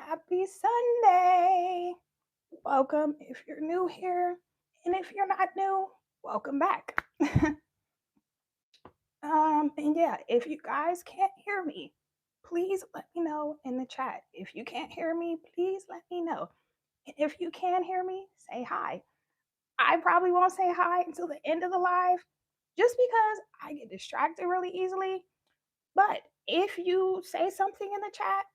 Happy Sunday. Welcome if you're new here. And if you're not new, welcome back. and yeah, if you guys can't hear me, please let me know in the chat. If you can't hear me, please let me know. And if you can hear me, say hi. I probably won't say hi until the end of the live just because I get distracted really easily. But if you say something in the chat,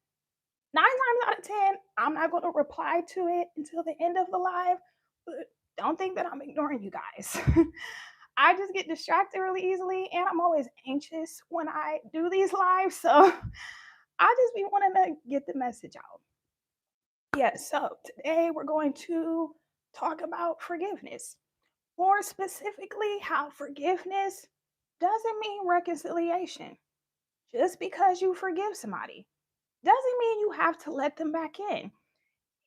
9 times out of 10, I'm not going to reply to it until the end of the live. But don't think that I'm ignoring you guys. I just get distracted really easily, and I'm always anxious when I do these lives. So I just be wanting to get the message out. Yeah, so today we're going to talk about forgiveness. More specifically, how forgiveness doesn't mean reconciliation. Just because you forgive somebody doesn't mean you have to let them back in.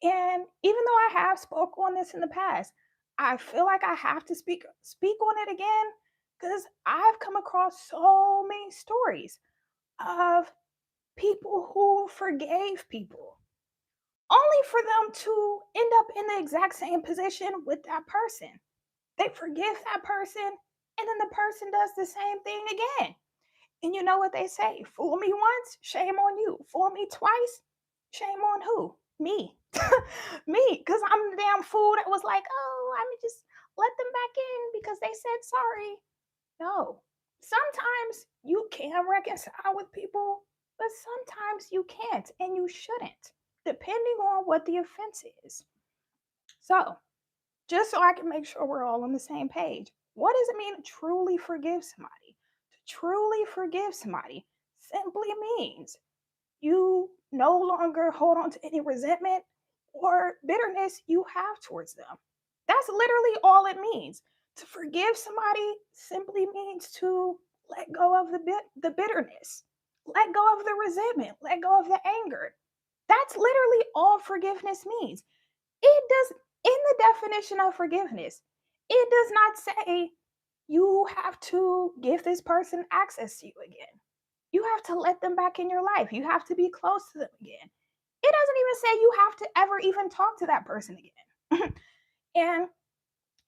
And even though I have spoke on this in the past, I feel like I have to speak on it again because I've come across so many stories of people who forgave people only for them to end up in the exact same position with that person. They forgive that person and then the person does the same thing again. And you know what they say? Fool me once, shame on you. Fool me twice, shame on who? Me. Me. Because I'm the damn fool that was like, oh, I'm just let them back in because they said sorry. No. Sometimes you can reconcile with people, but sometimes you can't and you shouldn't, depending on what the offense is. So, just so I can make sure we're all on the same page, what does it mean to truly forgive somebody? To truly forgive somebody simply means you no longer hold on to any resentment or bitterness you have towards them. That's literally all it means. To forgive somebody simply means to let go of the bitterness, let go of the resentment, let go of the anger. That's literally all forgiveness means. It does, in the definition of forgiveness, it does not say you have to give this person access to you again. You have to let them back in your life. You have to be close to them again. It doesn't even say you have to ever even talk to that person again. And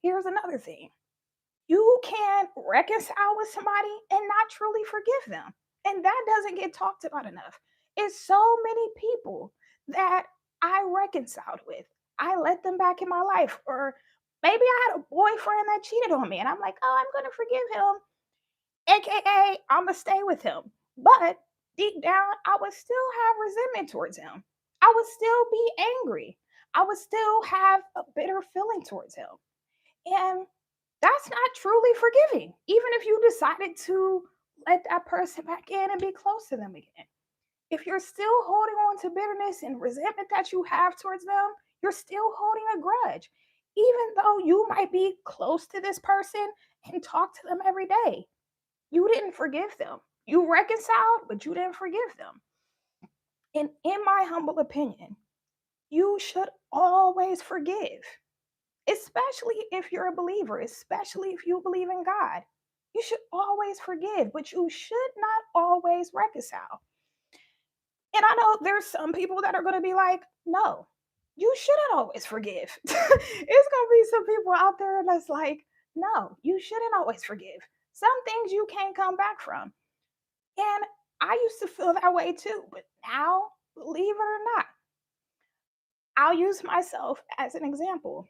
here's another thing, you can reconcile with somebody and not truly forgive them. And that doesn't get talked about enough. It's so many people that I reconciled with. I let them back in my life. Or maybe I had a boyfriend that cheated on me and I'm like, oh, I'm going to forgive him. AKA, I'm going to stay with him. But deep down, I would still have resentment towards him. I would still be angry. I would still have a bitter feeling towards him. And that's not truly forgiving, even if you decided to let that person back in and be close to them again. If you're still holding on to bitterness and resentment that you have towards them, you're still holding a grudge, even though you might be close to this person and talk to them every day. You didn't forgive them. You reconciled, but you didn't forgive them. And in my humble opinion, you should always forgive, especially if you're a believer, especially if you believe in God. You should always forgive, but you should not always reconcile. And I know there's some people that are going to be like, no, you shouldn't always forgive. It's going to be some people out there that's like, no, you shouldn't always forgive. Some things you can't come back from. And I used to feel that way too. But now, believe it or not, I'll use myself as an example.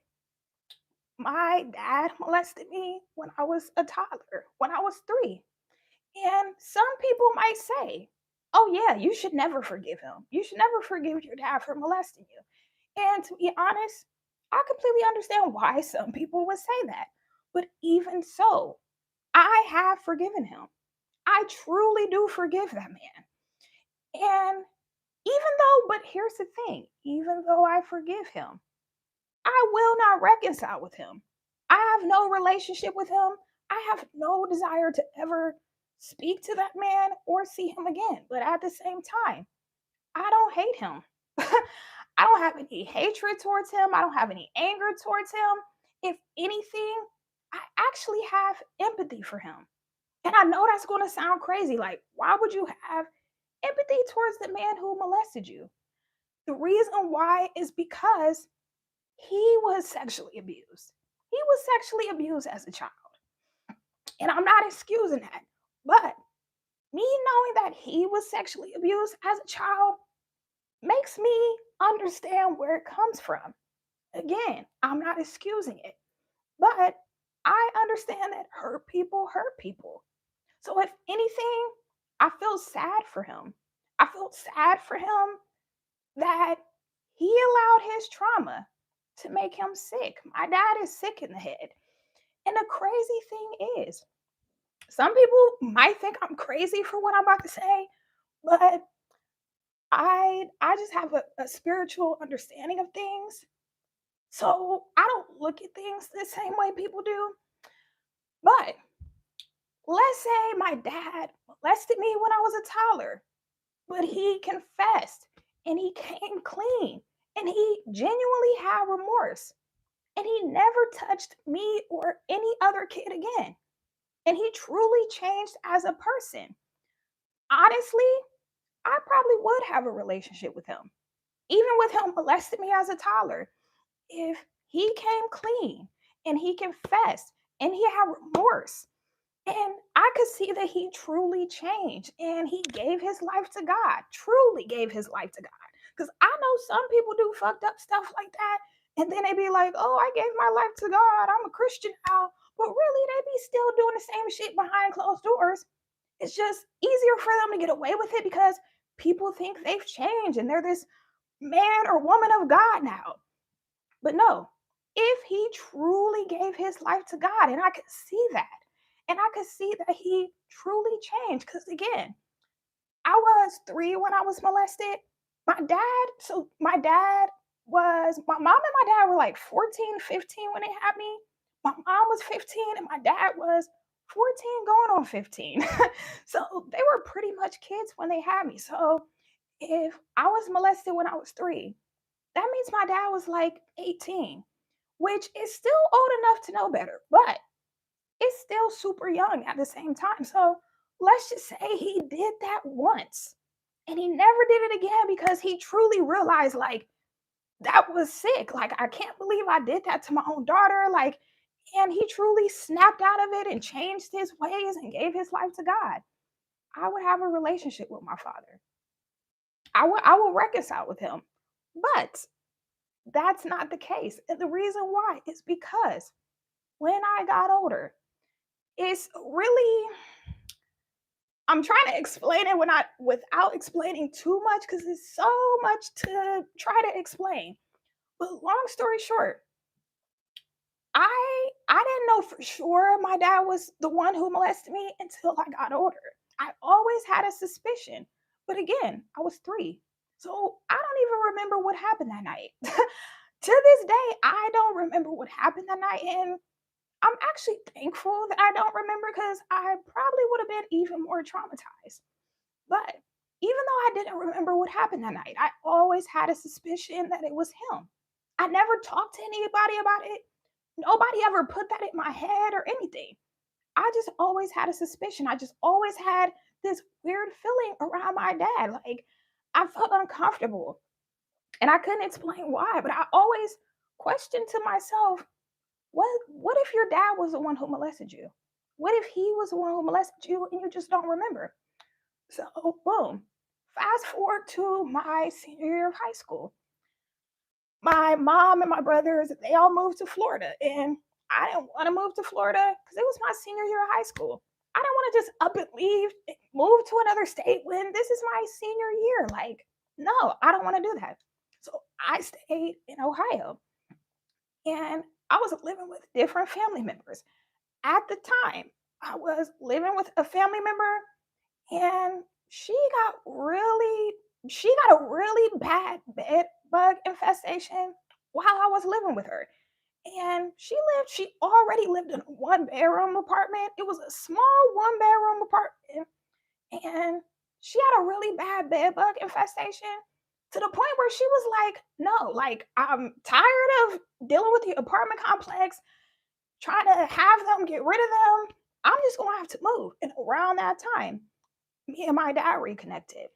My dad molested me when I was a toddler, when I was 3. And some people might say, oh, yeah, you should never forgive him. You should never forgive your dad for molesting you. And to be honest, I completely understand why some people would say that. But even so, I have forgiven him. I truly do forgive that man. And even though, but here's the thing, even though I forgive him, I will not reconcile with him. I have no relationship with him. I have no desire to ever speak to that man or see him again. But at the same time, I don't hate him. I don't have any hatred towards him. I don't have any anger towards him. If anything, I actually have empathy for him. And I know that's going to sound crazy. Like, why would you have empathy towards the man who molested you? The reason why is because he was sexually abused. He was sexually abused as a child. And I'm not excusing that. But me knowing that he was sexually abused as a child makes me understand where it comes from. Again, I'm not excusing it, but I understand that hurt people hurt people. So, if anything, I feel sad for him. I feel sad for him that he allowed his trauma to make him sick. My dad is sick in the head. And the crazy thing is, some people might think I'm crazy for what I'm about to say, but I just have a spiritual understanding of things. So I don't look at things the same way people do. But let's say my dad molested me when I was a toddler, but he confessed and he came clean and he genuinely had remorse and he never touched me or any other kid again. And he truly changed as a person. Honestly, I probably would have a relationship with him, even with him molesting me as a toddler. If he came clean and he confessed and he had remorse, and I could see that he truly changed and he gave his life to God, truly gave his life to God. Because I know some people do fucked up stuff like that. And then they be like, oh, I gave my life to God. I'm a Christian now. But really, they be still doing the same shit behind closed doors. It's just easier for them to get away with it because people think they've changed and they're this man or woman of God now. But no, if he truly gave his life to God, and I could see that, and I could see that he truly changed. Because again, I was 3 when I was molested. My dad my mom and my dad were like 14, 15 when they had me. My mom was 15 and my dad was 14 going on 15. So they were pretty much kids when they had me. So if I was molested when I was 3, that means my dad was like 18, which is still old enough to know better, but it's still super young at the same time. So let's just say he did that once and he never did it again because he truly realized, like, that was sick. Like, I can't believe I did that to my own daughter. Like, and he truly snapped out of it and changed his ways and gave his life to God. I would have a relationship with my father. I will reconcile with him. But that's not the case. And the reason why is because when I got older, it's really I'm trying to explain it without explaining too much because it's so much to try to explain. But long story short, I didn't know for sure my dad was the one who molested me until I got older. I always had a suspicion. But again, I was 3. So I don't even remember what happened that night. To this day, I don't remember what happened that night. And I'm actually thankful that I don't remember because I probably would have been even more traumatized. But even though I didn't remember what happened that night, I always had a suspicion that it was him. I never talked to anybody about it. Nobody ever put that in my head or anything. I just always had a suspicion. I just always had this weird feeling around my dad. Like I felt uncomfortable and I couldn't explain why, but I always questioned to myself, what if your dad was the one who molested you? What if he was the one who molested you and you just don't remember? So, boom. Fast forward to my senior year of high school. My mom and my brothers, they all moved to Florida. And I didn't want to move to Florida because it was my senior year of high school. I didn't want to just up and leave and move to another state when this is my senior year. Like, no, I don't want to do that. So I stayed in Ohio and I was living with different family members. At the time, I was living with a family member and she got a really bad bed bug infestation while I was living with her. And she already lived in a one bedroom apartment. It was a small one bedroom apartment. And she had a really bad bed bug infestation to the point where she was like, no, like, I'm tired of dealing with the apartment complex, trying to have them get rid of them. I'm just going to have to move. And around that time, me and my dad reconnected.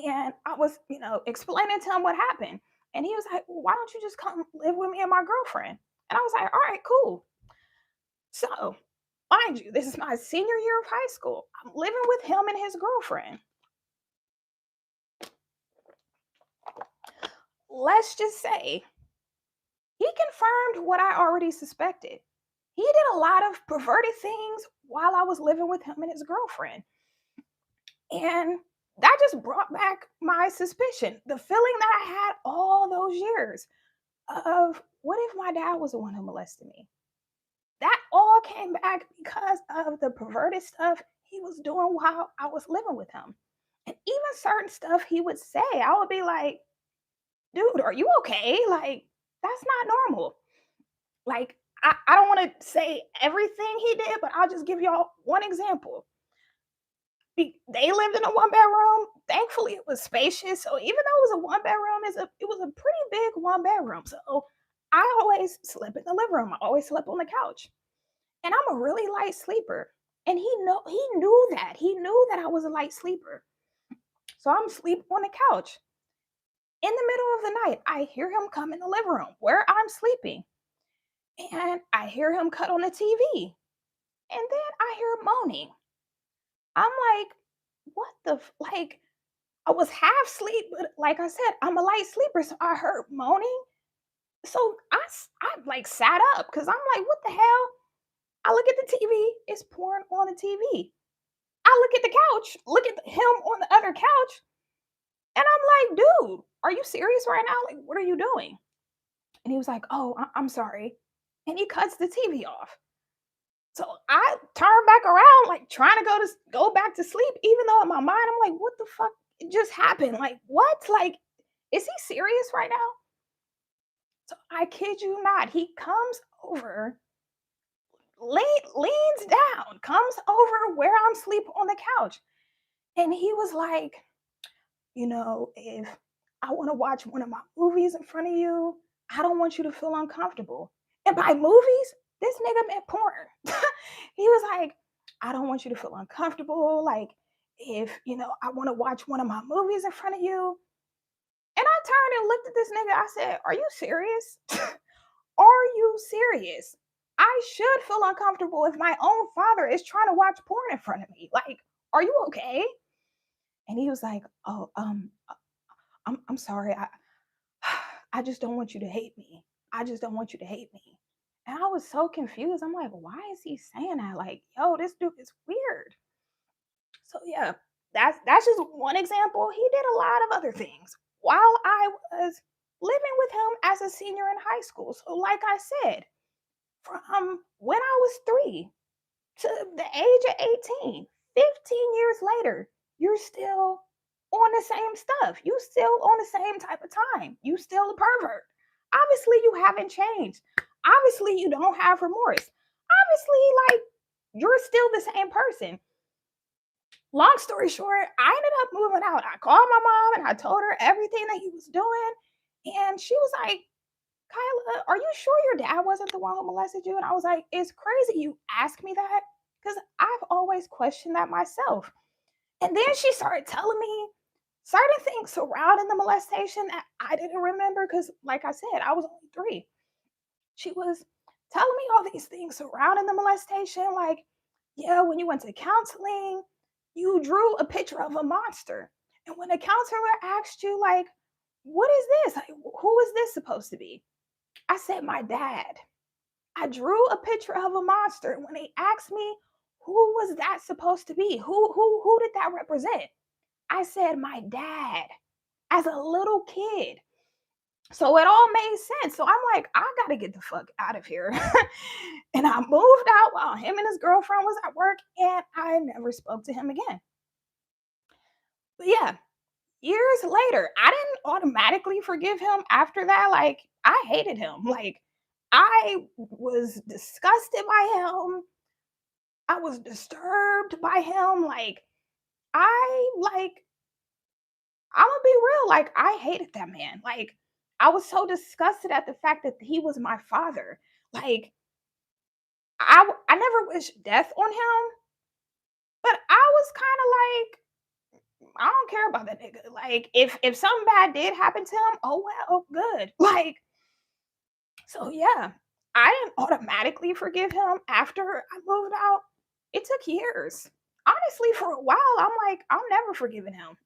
And I was, explaining to him what happened. And he was like, well, why don't you just come live with me and my girlfriend? And I was like, all right, cool. So, mind you, this is my senior year of high school. I'm living with him and his girlfriend. Let's just say he confirmed what I already suspected. He did a lot of perverted things while I was living with him and his girlfriend. And that just brought back my suspicion, the feeling that I had all those years of what if my dad was the one who molested me? That all came back because of the perverted stuff he was doing while I was living with him. And even certain stuff he would say, I would be like, dude, are you okay? Like, that's not normal. Like, I don't want to say everything he did, but I'll just give y'all one example. They lived in a one bedroom. Thankfully, it was spacious. So even though it was a one bedroom, it was a pretty big one bedroom. So I always slept in the living room. I always slept on the couch. And I'm a really light sleeper. And he knew that. He knew that I was a light sleeper. So I'm sleeping on the couch. In the middle of the night, I hear him come in the living room where I'm sleeping. And I hear him cut on the TV. And then I hear moaning. I'm like, what the like I was half asleep, but like I said, I'm a light sleeper, so I heard moaning. So I like sat up because I'm like, what the hell? I look at the TV, it's porn on the TV. I look at the couch, look at him on the other couch, and I'm like, dude, are you serious right now? Like, what are you doing? And he was like, oh, I'm sorry. And he cuts the TV off. So I turn back around, like trying to go back to sleep, even though in my mind I'm like, what the fuck just happened? Like, what? Like, is he serious right now? So I kid you not, he comes over, leans down, comes over where I'm sleeping on the couch. And he was like, if I want to watch one of my movies in front of you, I don't want you to feel uncomfortable. And by movies, this nigga meant porn. He was like, I don't want you to feel uncomfortable. Like, if, I want to watch one of my movies in front of you. And I turned and looked at this nigga. I said, are you serious? Are you serious? I should feel uncomfortable if my own father is trying to watch porn in front of me. Like, are you okay? And he was like, oh, I'm sorry. I just don't want you to hate me. I just don't want you to hate me. And I was so confused. I'm like, why is he saying that? Like, yo, this dude is weird. So yeah, that's just one example. He did a lot of other things while I was living with him as a senior in high school. So like I said, from when I was 3 to the age of 18, 15 years later, you're still on the same stuff. You still on the same type of time. You still a pervert. Obviously, you haven't changed. Obviously, you don't have remorse. Obviously, like you're still the same person. Long story short, I ended up moving out. I called my mom and I told her everything that he was doing. And she was like, Kyla, are you sure your dad wasn't the one who molested you? And I was like, it's crazy you ask me that because I've always questioned that myself. And then she started telling me certain things surrounding the molestation that I didn't remember because, like I said, I was only 3. She was telling me all these things surrounding the molestation, like, yeah, when you went to counseling, you drew a picture of a monster. And when the counselor asked you, like, what is this? Like, who is this supposed to be? I said, my dad. I drew a picture of a monster. And when they asked me, who was that supposed to be? Who did that represent? I said, my dad as a little kid. So it all made sense. So I'm like, I got to get the fuck out of here. And I moved out while him and his girlfriend was at work and I never spoke to him again. But yeah, years later, I didn't automatically forgive him after that. Like, I hated him. Like, I was disgusted by him. I was disturbed by him. Like, I'm gonna be real. Like, I hated that man. Like, I was so disgusted at the fact that he was my father. Like, I never wished death on him, but I was kind of like, I don't care about that nigga. Like, if something bad did happen to him, oh well, good. Like, so yeah, I didn't automatically forgive him after I moved out. It took years. Honestly, for a while, I'm like, I'm never forgiving him.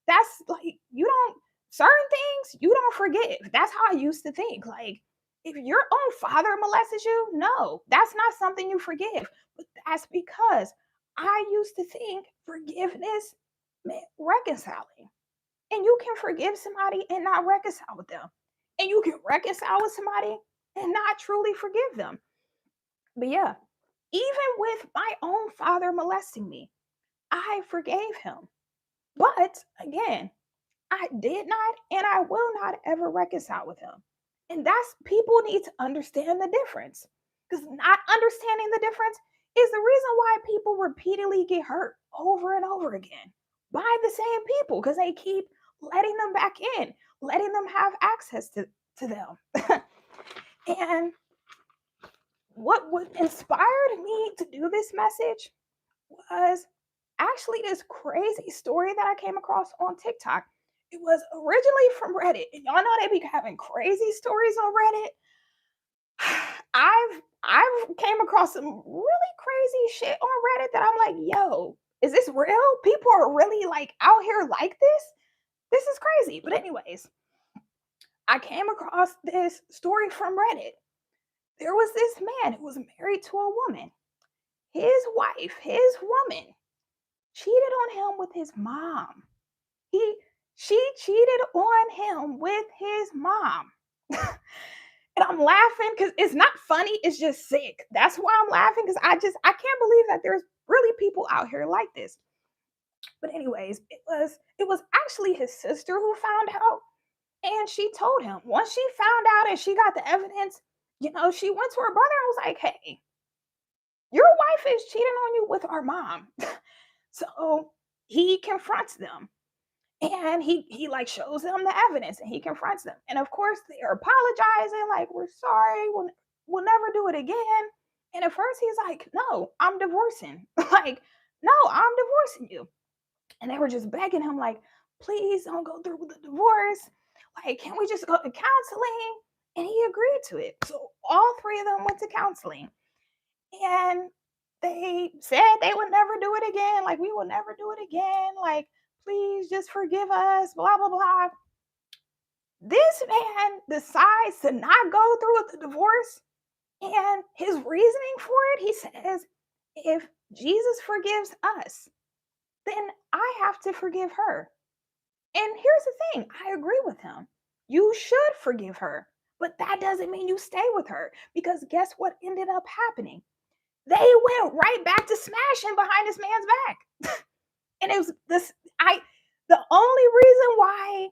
That's like, you don't, certain things you don't forgive. That's how I used to think. Like, if your own father molested you, no, that's not something you forgive. But that's because I used to think forgiveness meant reconciling. And you can forgive somebody and not reconcile with them. And you can reconcile with somebody and not truly forgive them. But yeah, even with my own father molesting me, I forgave him. But again, I did not and I will not ever reconcile with him. And that's, people need to understand the difference. Because not understanding the difference is the reason why people repeatedly get hurt over and over again by the same people, because they keep letting them back in, letting them have access to them. And what inspired me to do this message was actually this crazy story that I came across on TikTok. It was originally from Reddit. And y'all know they be having crazy stories on Reddit. I've came across some really crazy shit on Reddit that I'm like, yo, is this real? People are really like out here like this? This is crazy. But anyways, I came across this story from Reddit. There was this man who was married to a woman. His wife, his woman, cheated on him with his mom. He She cheated on him with his mom. And I'm laughing because it's not funny, it's just sick. That's why I'm laughing, because I can't believe that there's really people out here like this. But anyways, it was actually his sister who found out, and she told him. Once she found out and she got the evidence, she went to her brother and was like, "Hey, your wife is cheating on you with our mom." So he confronts them. And he like shows them the evidence and he confronts them. And of course they are apologizing, like, "We're sorry, we'll never do it again." And at first he's like, "No, I'm divorcing." Like, "No, I'm divorcing you." And they were just begging him, like, "Please don't go through with the divorce. Like, can we just go to counseling?" And he agreed to it. So all three of them went to counseling. And they said they would never do it again. Like, "We will never do it again. Like, please just forgive us, blah, blah, blah." This man decides to not go through with the divorce. And his reasoning for it, he says, if Jesus forgives us, then I have to forgive her. And here's the thing, I agree with him. You should forgive her, but that doesn't mean you stay with her, because guess what ended up happening? They went right back to smashing behind this man's back. And it was this, the only reason why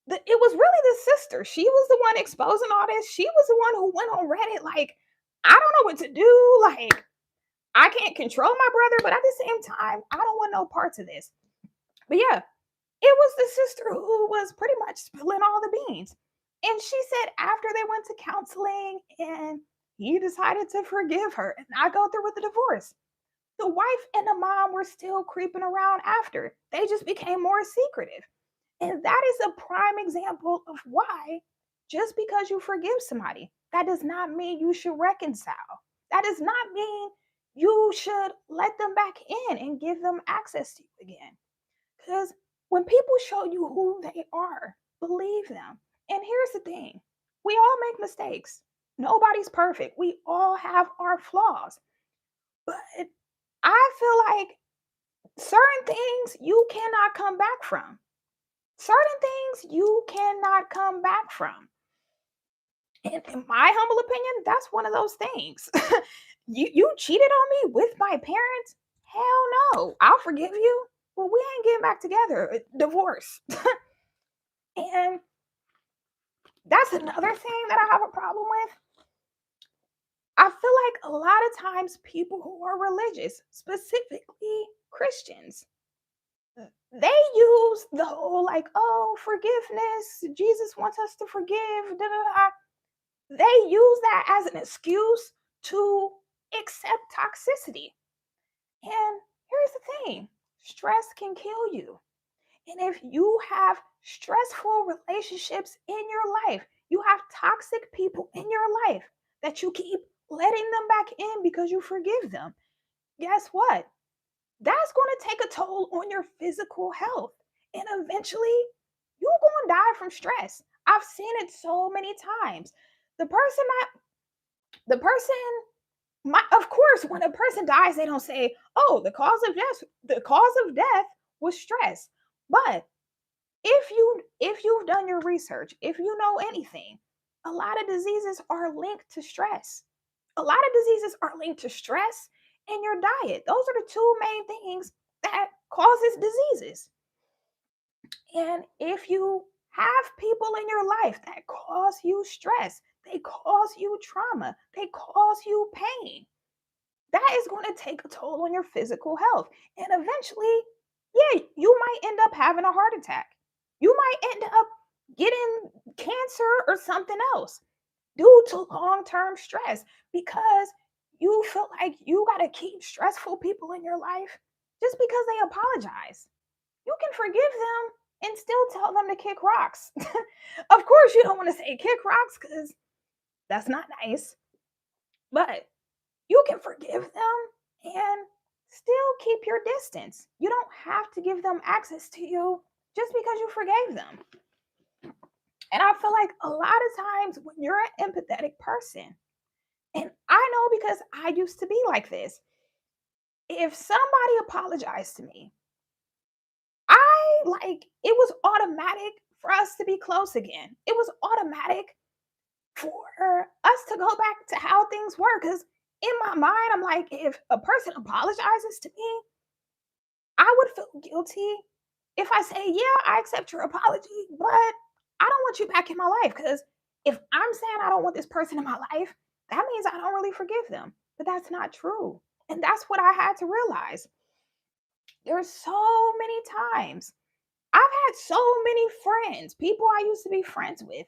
it was really the sister. She was the one exposing all this. She was the one who went on Reddit like, "I don't know what to do. Like, I can't control my brother, but at the same time, I don't want no parts of this." But yeah, it was the sister who was pretty much spilling all the beans. And she said after they went to counseling and he decided to forgive her and not go through with the divorce, the wife and the mom were still creeping around after. They just became more secretive. And that is a prime example of why, just because you forgive somebody, that does not mean you should reconcile. That does not mean you should let them back in and give them access to you again. Because when people show you who they are, believe them. And here's the thing, we all make mistakes. Nobody's perfect. We all have our flaws. But I feel like certain things you cannot come back from. Certain things you cannot come back from. And in my humble opinion, that's one of those things. You cheated on me with my parents? Hell no. I'll forgive you. Well, we ain't getting back together. Divorce. And that's another thing that I have a problem with. I feel like a lot of times people who are religious, specifically Christians, they use the whole like, "Oh, forgiveness, Jesus wants us to forgive, da, da, da." They use that as an excuse to accept toxicity. And here's the thing, stress can kill you. And if you have stressful relationships in your life, you have toxic people in your life that you keep letting them back in because you forgive them, guess what? That's going to take a toll on your physical health. And eventually, you're going to die from stress. I've seen it so many times. The person that, the person, of course, when a person dies, they don't say, oh, the cause of death was stress. But if you've done your research, if you know anything, a lot of diseases are linked to stress. A lot of diseases are linked to stress and your diet. Those are the two main things that causes diseases. And if you have people in your life that cause you stress, they cause you trauma, they cause you pain, that is going to take a toll on your physical health. And eventually, yeah, you might end up having a heart attack. You might end up getting cancer or something else due to long term stress because you feel like you got to keep stressful people in your life just because they apologize. You can forgive them and still tell them to kick rocks. Of course, you don't want to say kick rocks because that's not nice, but you can forgive them and still keep your distance. You don't have to give them access to you just because you forgave them. And I feel like a lot of times when you're an empathetic person, and I know because I used to be like this, if somebody apologized to me, it was automatic for us to be close again. It was automatic for us to go back to how things were. Because in my mind, I'm like, if a person apologizes to me, I would feel guilty if I say, yeah, I accept your apology, but I don't want you back in my life. Because if I'm saying I don't want this person in my life, that means I don't really forgive them. But that's not true. And that's what I had to realize. There's so many times I've had so many friends, people I used to be friends with,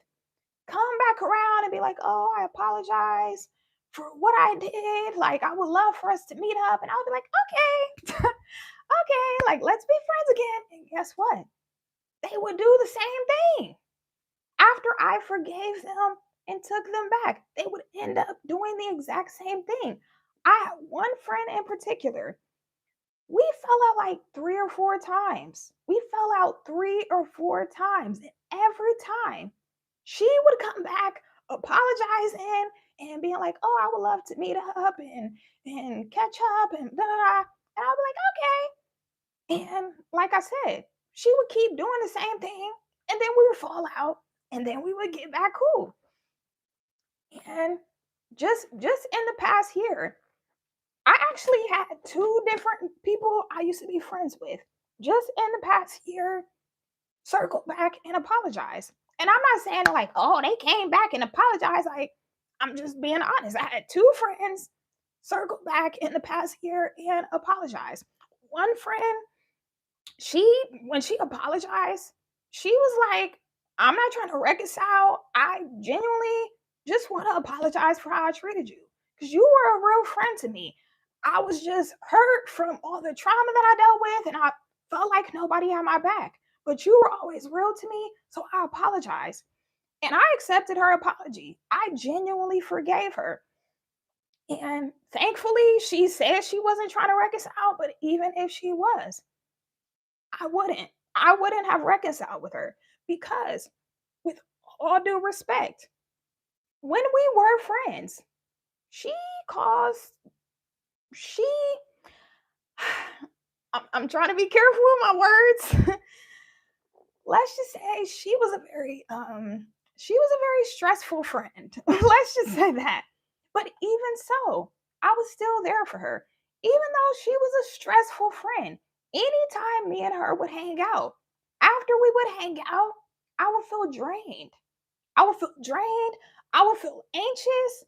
come back around and be like, oh, I apologize for what I did. Like, I would love for us to meet up. And I'll be like, okay, okay, like, let's be friends again. And guess what? They would do the same thing. After I forgave them and took them back, they would end up doing the exact same thing. I had one friend in particular. We fell out like 3 or 4 times. We fell out 3 or 4 times. And every time she would come back apologizing and being like, oh, I would love to meet up and catch up and da da da. And I'll be like, okay. And like I said, she would keep doing the same thing. And then we would fall out and then we would get back cool. And just in the past year, I actually had two different people I used to be friends with just in the past year circle back and apologize. And I'm not saying like, oh, they came back and apologized. Like, I'm just being honest. I had two friends circle back in the past year and apologize. One friend, she when she apologized, she was like, I'm not trying to reconcile. I genuinely just want to apologize for how I treated you. Because you were a real friend to me. I was just hurt from all the trauma that I dealt with, and I felt like nobody had my back. But you were always real to me, so I apologized. And I accepted her apology. I genuinely forgave her. And thankfully, she said she wasn't trying to reconcile, but even if she was, I wouldn't. I wouldn't have reconciled with her because, with all due respect, when we were friends, she caused, she, I'm trying to be careful with my words. Let's just say she was a very stressful friend. Let's just say that. But even so, I was still there for her. Even though she was a stressful friend, anytime me and her would hang out, after we would hang out, I would feel drained. I would feel drained. I would feel anxious.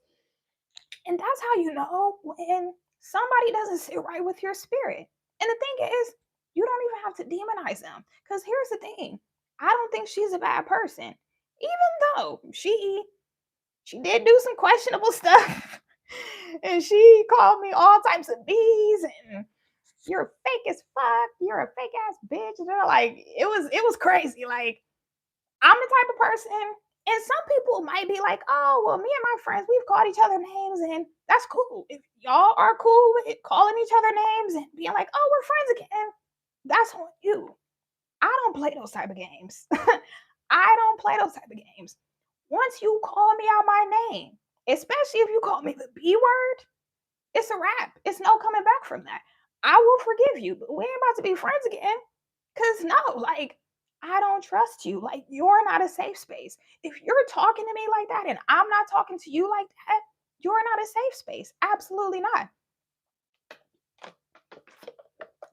And that's how you know when somebody doesn't sit right with your spirit. And the thing is, you don't even have to demonize them. Because here's the thing, I don't think she's a bad person. Even though she did do some questionable stuff. And she called me all types of B's and you're fake as fuck. You're a fake ass bitch. And they're like, it was crazy. Like, I'm the type of person, and some people might be like, oh, well, me and my friends, we've called each other names, and that's cool. If y'all are cool with calling each other names and being like, oh, we're friends again, that's on you. I don't play those type of games. I don't play those type of games. Once you call me out my name, especially if you call me the B word, it's a wrap. It's no coming back from that. I will forgive you, but we ain't about to be friends again. Cause no, like, I don't trust you. Like, you're not a safe space. If you're talking to me like that and I'm not talking to you like that, you're not a safe space. Absolutely not.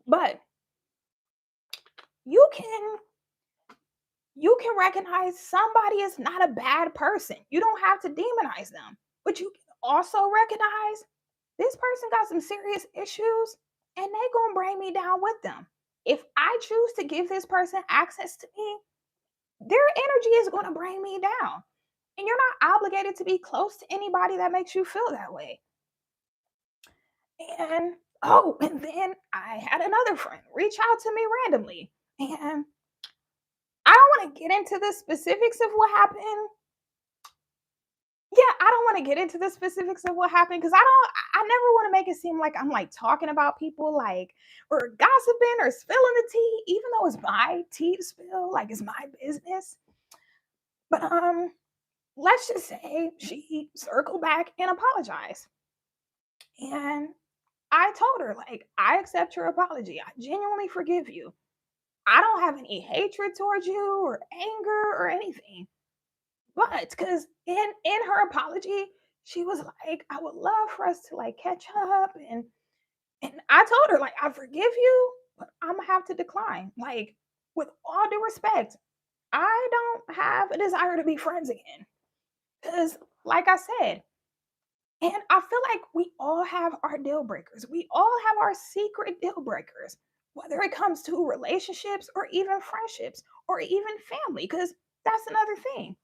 But you can you can recognize somebody is not a bad person. You don't have to demonize them. But you can also recognize this person got some serious issues and they gonna bring me down with them. If I choose to give this person access to me, their energy is going to bring me down. And you're not obligated to be close to anybody that makes you feel that way. And oh, and then I had another friend reach out to me randomly. And I don't want to get into the specifics of what happened. Yeah, I don't want to get into the specifics of what happened because I never want to make it seem like I'm like talking about people like or gossiping or spilling the tea, even though it's my tea to spill, like it's my business. But let's just say she circled back and apologized. And I told her, like, I accept your apology. I genuinely forgive you. I don't have any hatred towards you or anger or anything. But because in her apology, she was like, I would love for us to like catch up. And I told her, like, I forgive you, but I'm gonna have to decline. Like, with all due respect, I don't have a desire to be friends again. Because, like I said, and I feel like we all have our deal breakers. We all have our secret deal breakers, whether it comes to relationships or even friendships or even family, because that's another thing.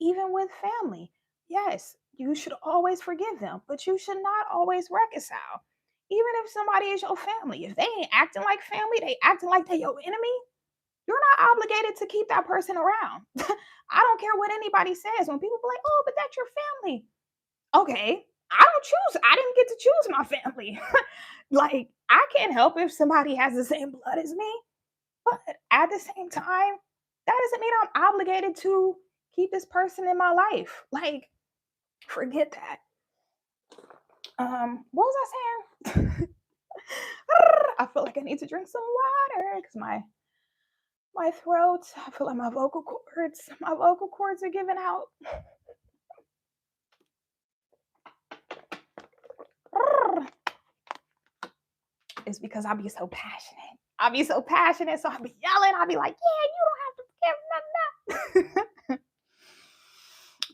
Even with family, yes, you should always forgive them, but you should not always reconcile. Even if somebody is your family, if they ain't acting like family, they acting like they your enemy, you're not obligated to keep that person around. I don't care what anybody says. When people be like, oh, but that's your family. Okay, I don't choose. I didn't get to choose my family. Like, I can't help if somebody has the same blood as me, but at the same time, that doesn't mean I'm obligated to keep this person in my life. Like, forget that. What was I saying? I feel like I need to drink some water because my throat. I feel like my vocal cords are giving out. It's because I'll be so passionate. I'll be so passionate, so I'll be yelling. I'll be like, "Yeah, you don't have to forgive nothing."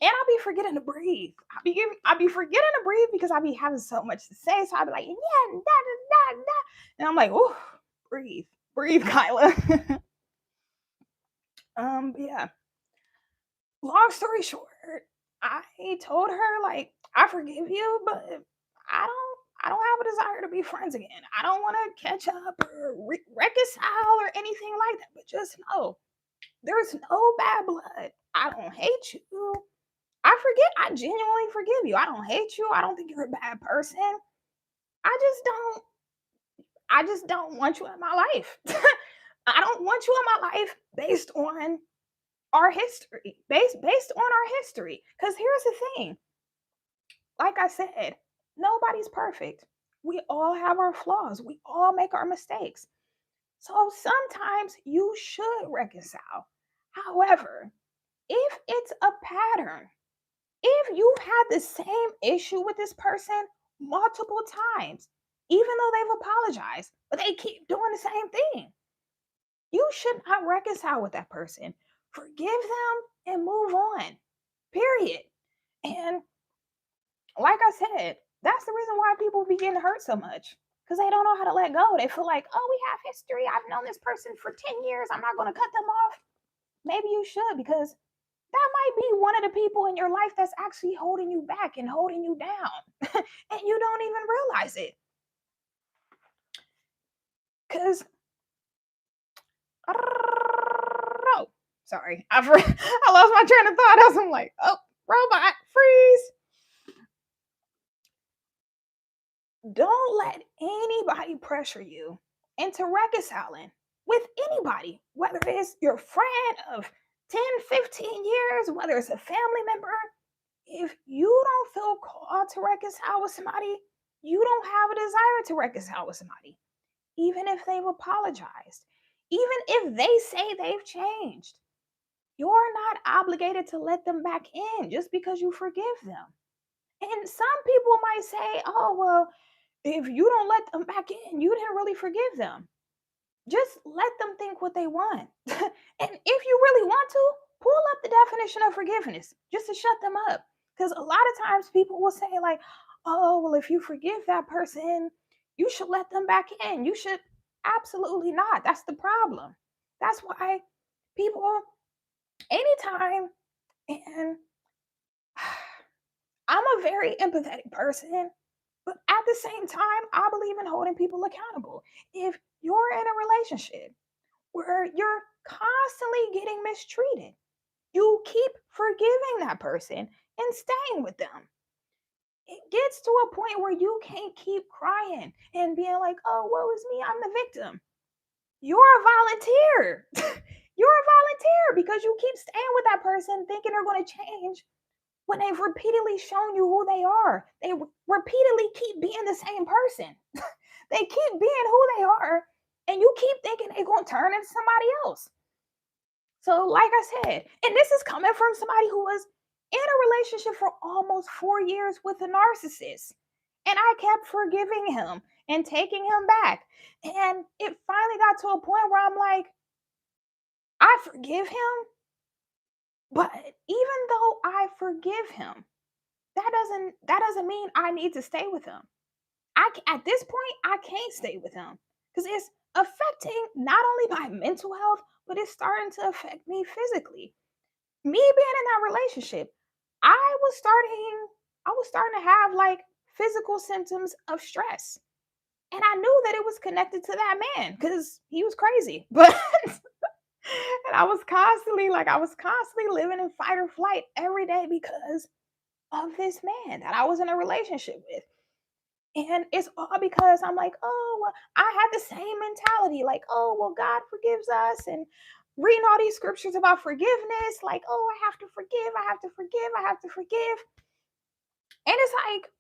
And I'll be forgetting to breathe. I'll be forgetting to breathe because I'll be having so much to say. So I'll be like, "Yeah, da da da da," and I'm like, "Oh, breathe, breathe, Kyla." But yeah. Long story short, I told her like, "I forgive you, but I don't have a desire to be friends again. I don't want to catch up or reconcile or anything like that. But just know there's no bad blood. I don't hate you. I genuinely forgive you. I don't hate you. I don't think you're a bad person. I just don't want you in my life. I don't want you in my life based on our history. Based on our history. Cuz here's the thing. Like I said, nobody's perfect. We all have our flaws. We all make our mistakes. So sometimes you should reconcile. However, if it's a pattern, if you've had the same issue with this person multiple times, even though they've apologized, but they keep doing the same thing, you should not reconcile with that person. Forgive them and move on. Period. And like I said, that's the reason why people be getting hurt so much because they don't know how to let go. They feel like, oh, we have history. I've known this person for 10 years. I'm not going to cut them off. Maybe you should because that might be one of the people in your life that's actually holding you back and holding you down. And you don't even realize it. Because, oh, sorry, I lost my train of thought. I was like, oh, robot, freeze. Don't let anybody pressure you into reconciling with anybody, whether it's your friend of 10, 15 years, whether it's a family member. If you don't feel called to reconcile with somebody, you don't have a desire to reconcile with somebody, even if they've apologized, even if they say they've changed. You're not obligated to let them back in just because you forgive them. And some people might say, oh, well, if you don't let them back in, you didn't really forgive them. Just let them think what they want. And if you really want to, pull up the definition of forgiveness just to shut them up. Because a lot of times people will say, like, oh, well, if you forgive that person, you should let them back in. You should absolutely not. That's the problem. That's why people, anytime, and I'm a very empathetic person, but at the same time, I believe in holding people accountable. If you're in a relationship where you're constantly getting mistreated, you keep forgiving that person and staying with them. It gets to a point where you can't keep crying and being like, oh, woe is me, I'm the victim. You're a volunteer. You're a volunteer because you keep staying with that person thinking they're going to change when they've repeatedly shown you who they are. They repeatedly keep being the same person. They keep being who they are, and you keep thinking they're going to turn into somebody else. So, like I said, and this is coming from somebody who was in a relationship for almost 4 years with a narcissist. And I kept forgiving him and taking him back. And it finally got to a point where I'm like, I forgive him, but even though I forgive him, that doesn't mean I need to stay with him. At this point I can't stay with him because it's affecting not only my mental health, but it's starting to affect me physically. Me being in that relationship, I was starting to have like physical symptoms of stress. And I knew that it was connected to that man because he was crazy. But and I was constantly living in fight or flight every day because of this man that I was in a relationship with. And it's all because I'm like, oh, well, I had the same mentality, like, oh, well, God forgives us, and reading all these scriptures about forgiveness, like, oh, I have to forgive, I have to forgive, I have to forgive. And it's like,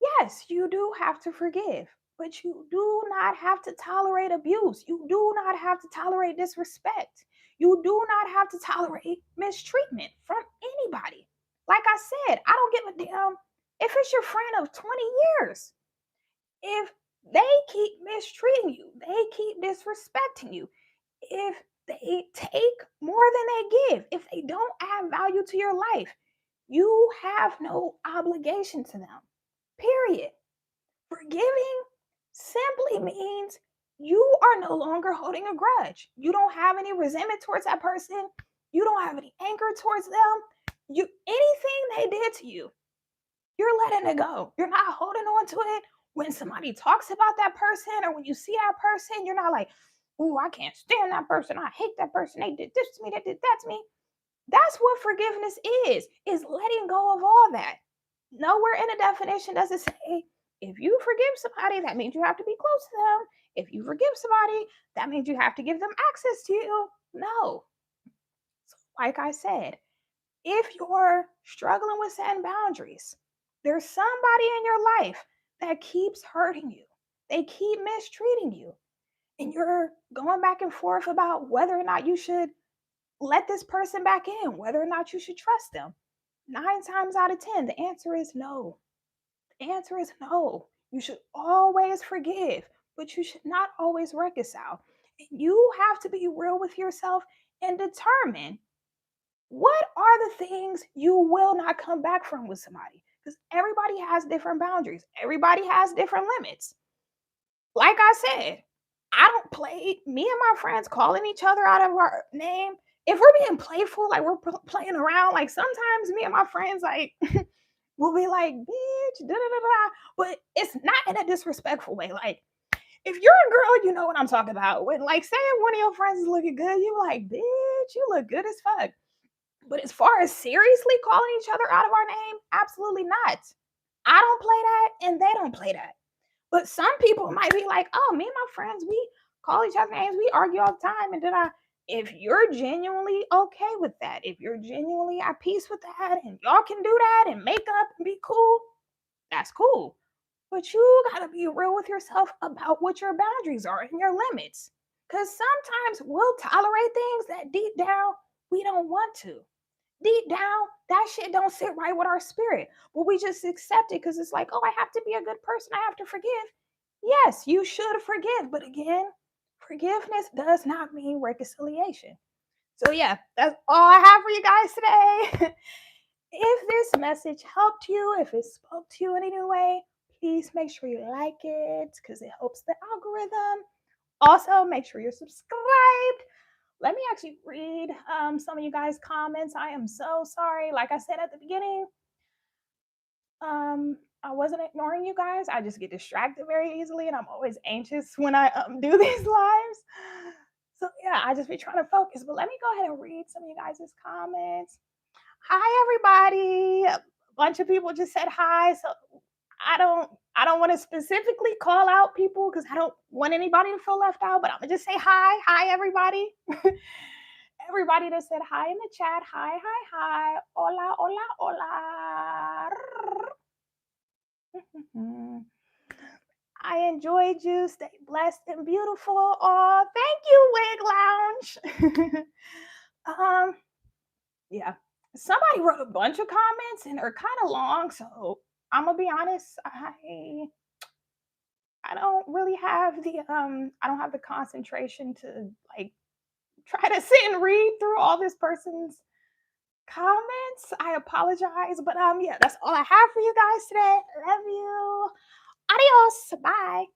yes, you do have to forgive, but you do not have to tolerate abuse. You do not have to tolerate disrespect. You do not have to tolerate mistreatment from anybody. Like I said, I don't give a damn if it's your friend of 20 years. If they keep mistreating you, they keep disrespecting you, if they take more than they give, if they don't add value to your life, you have no obligation to them. Period. Forgiving simply means you are no longer holding a grudge. You don't have any resentment towards that person. You don't have any anger towards them. You anything they did to you, you're letting it go. You're not holding on to it. When somebody talks about that person or when you see that person, you're not like, oh, I can't stand that person. I hate that person. They did this to me. They did that to me. That's what forgiveness is letting go of all that. Nowhere in the definition does it say, if you forgive somebody, that means you have to be close to them. If you forgive somebody, that means you have to give them access to you. No. So, like I said, if you're struggling with setting boundaries, there's somebody in your life that keeps hurting you. They keep mistreating you. And you're going back and forth about whether or not you should let this person back in, whether or not you should trust them. 9 times out of 10, the answer is no. The answer is no. You should always forgive, but you should not always reconcile. And you have to be real with yourself and determine what are the things you will not come back from with somebody? Because everybody has different boundaries, everybody has different limits. Like I said, I don't play, me and my friends calling each other out of our name. If we're being playful, like we're playing around, like sometimes me and my friends, like, we'll be like, bitch, da da da da. But it's not in a disrespectful way. Like, If you're a girl, you know what I'm talking about. When like say if one of your friends is looking good, you like, bitch, you look good as fuck. But as far as seriously calling each other out of our name, absolutely not. I don't play that and they don't play that. But some people might be like, oh, me and my friends, we call each other names, we argue all the time. And then if you're genuinely okay with that, if you're genuinely at peace with that, and y'all can do that and make up and be cool, that's cool. But you gotta be real with yourself about what your boundaries are and your limits. Because sometimes we'll tolerate things that deep down we don't want to. Deep down, that shit don't sit right with our spirit. But we just accept it because it's like, oh, I have to be a good person. I have to forgive. Yes, you should forgive. But again, forgiveness does not mean reconciliation. So, yeah, that's all I have for you guys today. If this message helped you, if it spoke to you in any way, please make sure you like it because it helps the algorithm. Also, make sure you're subscribed. Let me actually read some of you guys' comments. I am so sorry. Like I said at the beginning, I wasn't ignoring you guys. I just get distracted very easily, and I'm always anxious when I do these lives. So yeah, I just be trying to focus. But let me go ahead and read some of you guys' comments. Hi, everybody. A bunch of people just said hi. So I don't want to specifically call out people because I don't want anybody to feel left out, but I'm gonna just say hi. Hi, everybody. Everybody that said hi in the chat. Hi, hi, hi. Hola, hola, hola. I enjoyed you. Stay blessed and beautiful. Oh, thank you, Wig Lounge. um, yeah. Somebody wrote a bunch of comments and they're kind of long, so I'm gonna be honest. I don't really have the I don't have the concentration to like try to sit and read through all this person's comments. I apologize, but yeah, that's all I have for you guys today. Love you. Adios. Bye.